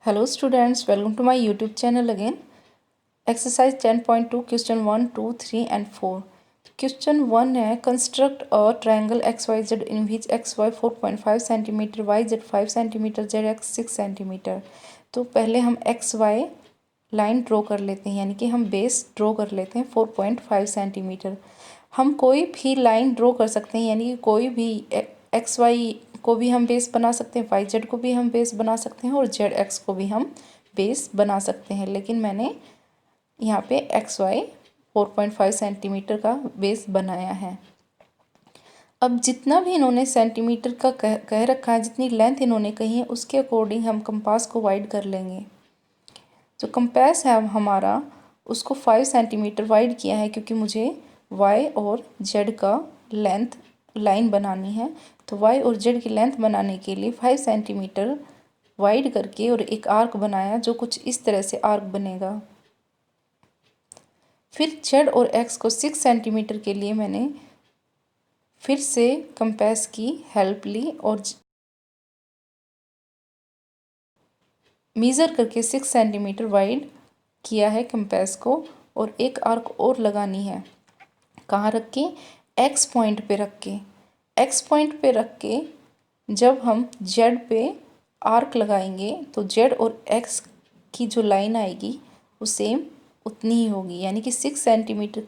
Hello students, welcome to my YouTube channel again. Exercise 10.2 question 1, 2, 3 and 4. Question 1 है construct a triangle XYZ in which XY 4.5 cm, YZ 5 cm, ZX 6 cm. तो पहले हम XY line draw कर लेते हैं, यानी कि हम बेस ड्रॉ कर लेते हैं 4.5 सेंटीमीटर। हम कोई भी लाइन ड्रॉ कर सकते हैं, यानी कि कोई भी XY को भी हम बेस बना सकते हैं, YZ को भी हम बेस बना सकते हैं और ZX को भी हम बेस बना सकते हैं। लेकिन मैंने यहाँ पे XY 4.5 सेंटीमीटर का बेस बनाया है। अब जितना भी इन्होंने सेंटीमीटर का कह रखा है, जितनी लेंथ इन्होंने कही है, उसके अकॉर्डिंग हम कंपास को वाइड कर लेंगे। जो कंपास है हमारा, उसको 5 सेंटीमीटर वाइड किया है, क्योंकि मुझे Y और Z का लेंथ लाइन बनानी है। तो Y और Z की लेंथ बनाने के लिए 5 सेंटीमीटर वाइड करके और एक आर्क बनाया, जो कुछ इस तरह से आर्क बनेगा। फिर Z और X को 6 सेंटीमीटर के लिए मैंने फिर से कंपास की हेल्प ली और मेज़र करके 6 सेंटीमीटर वाइड किया है कंपास को, और एक आर्क और लगानी है। कहाँ रख के? X पॉइंट पे रख के। X पॉइंट पे रख के जब हम Z पे आर्क लगाएंगे तो Z और X की जो लाइन आएगी वो सेम उतनी ही होगी, यानी कि 6 सेंटीमीटर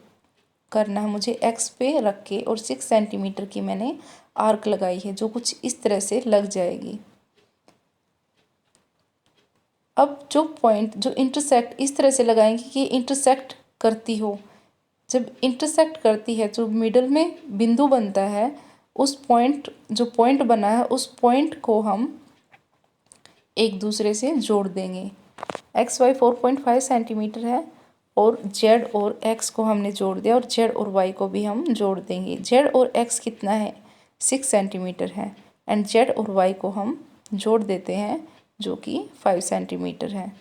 करना है मुझे X पे रख के, और 6 सेंटीमीटर की मैंने आर्क लगाई है, जो कुछ इस तरह से लग जाएगी। अब जो पॉइंट जो इंटरसेक्ट इस तरह से लगाएंगे कि इंटरसेक्ट करती हो। जब इंटरसेक्ट करती है, जो मिडल में बिंदु बनता है, उस पॉइंट जो पॉइंट बना है, उस पॉइंट को हम एक दूसरे से जोड़ देंगे। XY 4.5 सेंटीमीटर है और Z और X को हमने जोड़ दिया, और Z और Y को भी हम जोड़ देंगे। Z और X कितना है? 6 सेंटीमीटर है, एंड Z और Y को हम जोड़ देते हैं, जो कि 5 सेंटीमीटर है।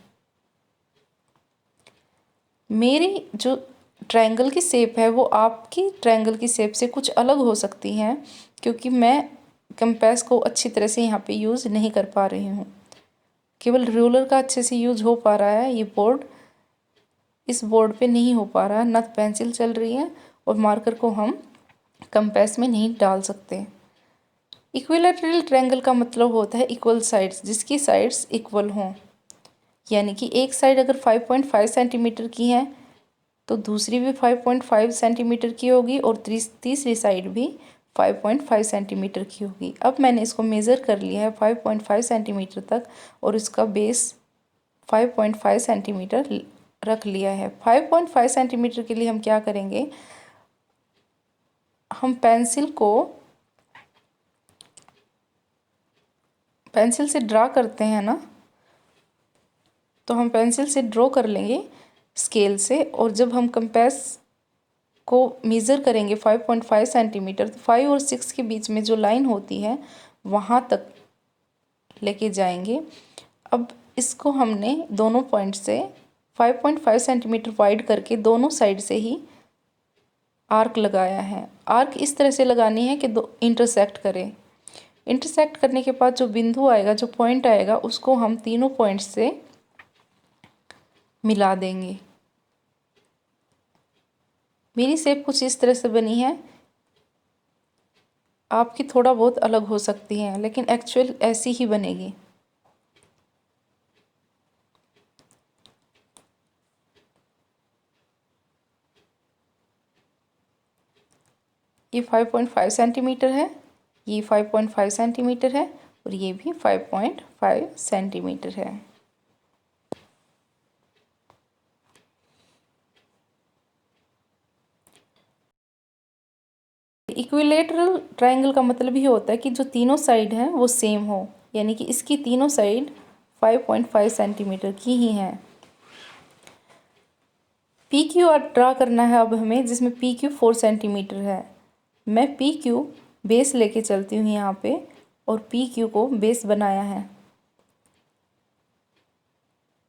मेरी जो ट्रायंगल की शेप है वो आपकी ट्रायंगल की शेप से कुछ अलग हो सकती हैं, क्योंकि मैं कंपास को अच्छी तरह से यहाँ पे यूज़ नहीं कर पा रही हूँ। केवल रूलर का अच्छे से यूज़ हो पा रहा है। ये बोर्ड, इस बोर्ड पे नहीं हो पा रहा है, न पेंसिल चल रही है, और मार्कर को हम कंपास में नहीं डाल सकते। इक्विलैटरल ट्रायंगल का मतलब होता है इक्वल साइड्स, जिसकी साइड्स इक्वल हों। यानी कि एक साइड अगर 5.5 सेंटीमीटर की है तो दूसरी भी 5.5 सेंटीमीटर की होगी, और तीसरी साइड भी 5.5 सेंटीमीटर की होगी। अब मैंने इसको मेज़र कर लिया है 5.5 सेंटीमीटर तक, और इसका बेस 5.5 सेंटीमीटर रख लिया है। 5.5 सेंटीमीटर के लिए हम क्या करेंगे? हम पेंसिल से ड्रा करते हैं ना, तो हम पेंसिल से ड्रॉ कर लेंगे स्केल से, और जब हम कंपास को मेज़र करेंगे 5.5 सेंटीमीटर, तो 5 और 6 के बीच में जो लाइन होती है वहाँ तक लेके जाएंगे। अब इसको हमने दोनों पॉइंट से 5.5 सेंटीमीटर वाइड करके दोनों साइड से ही आर्क लगाया है। आर्क इस तरह से लगानी है कि दो इंटरसेक्ट करें। इंटरसेक्ट करने के बाद जो बिंदु आएगा, जो पॉइंट आएगा, उसको हम तीनों पॉइंट से मिला देंगे। मेरी शेप कुछ इस तरह से बनी है, आपकी थोड़ा बहुत अलग हो सकती है, लेकिन एक्चुअल ऐसी ही बनेगी। ये 5.5 सेंटीमीटर है, ये 5.5 सेंटीमीटर है, और ये भी 5.5 सेंटीमीटर है। इक्विलेटरल ट्रायंगल का मतलब ये होता है कि जो तीनों साइड हैं वो सेम हो, यानी कि इसकी तीनों साइड 5.5 सेंटीमीटर की ही हैं। पी क्यू आर ड्रा करना है अब हमें, जिसमें पी क्यू 4 सेंटीमीटर है। मैं पी क्यू बेस लेके चलती हूँ यहाँ पे, और पी क्यू को बेस बनाया है।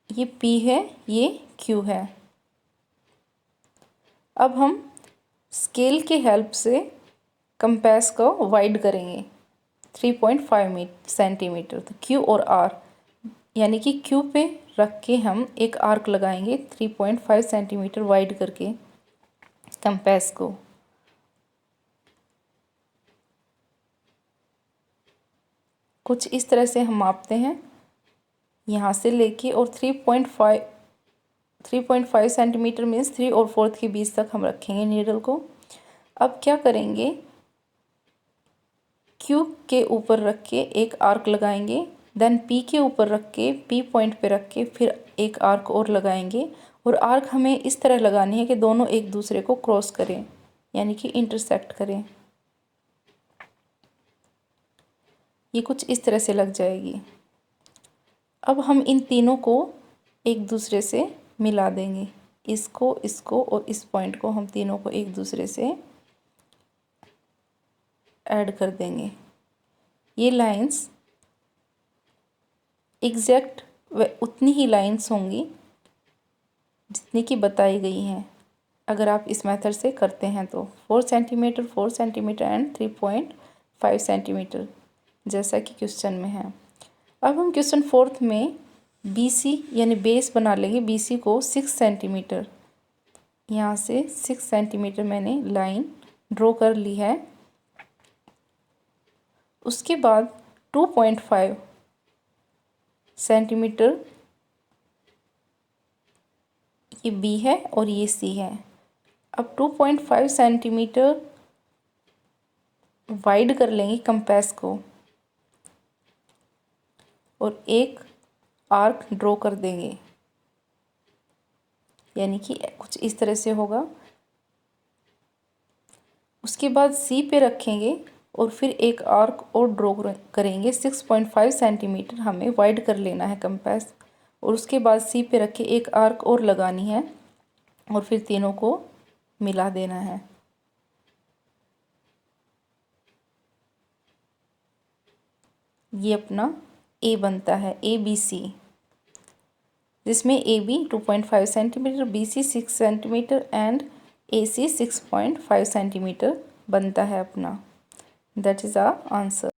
ये पी है, ये क्यू है। अब हम स्केल की हेल्प से कंपास को वाइड करेंगे 3.5 सेंटीमीटर। तो क्यू और आर, यानी कि क्यू पे रख के हम एक आर्क लगाएंगे 3.5 सेंटीमीटर वाइड करके कंपास को। कुछ इस तरह से हम मापते हैं यहाँ से लेके, और 3.5 सेंटीमीटर मीन्स 3 और 4 के बीच तक हम रखेंगे नीडल को। अब क्या करेंगे, क्यू के ऊपर रख के एक आर्क लगाएंगे, देन पी के ऊपर रख के पी पॉइंट पे रख के फिर एक आर्क और लगाएंगे। और आर्क हमें इस तरह लगानी है कि दोनों एक दूसरे को क्रॉस करें, यानी कि इंटरसेक्ट करें। ये कुछ इस तरह से लग जाएगी। अब हम इन तीनों को एक दूसरे से मिला देंगे, इसको और इस पॉइंट को हम तीनों को एक दूसरे से ऐड कर देंगे। ये लाइंस एग्जैक्ट उतनी ही लाइंस होंगी जितनी की बताई गई हैं अगर आप इस मेथड से करते हैं तो। 4 सेंटीमीटर एंड 3.5 सेंटीमीटर जैसा कि क्वेश्चन में है। अब हम क्वेश्चन 4 में BC यानी बेस बना लेंगे। BC को 6 सेंटीमीटर, यहाँ से 6 सेंटीमीटर मैंने लाइन ड्रॉ कर ली है। उसके बाद 2.5 सेंटीमीटर ये B है और ये C है। अब 2.5 सेंटीमीटर वाइड कर लेंगे कंपास को और एक आर्क ड्रॉ कर देंगे, यानी कि कुछ इस तरह से होगा। उसके बाद C पे रखेंगे और फिर एक आर्क और ड्रॉ करेंगे। 6.5 सेंटीमीटर हमें वाइड कर लेना है कंपास, और उसके बाद C पे रख के एक आर्क और लगानी है और फिर तीनों को मिला देना है। ये अपना A बनता है, ABC, जिसमें AB 2.5 centimetre, BC 6 centimetre and AC 6.5 centimetre बनता है अपना। That is our answer.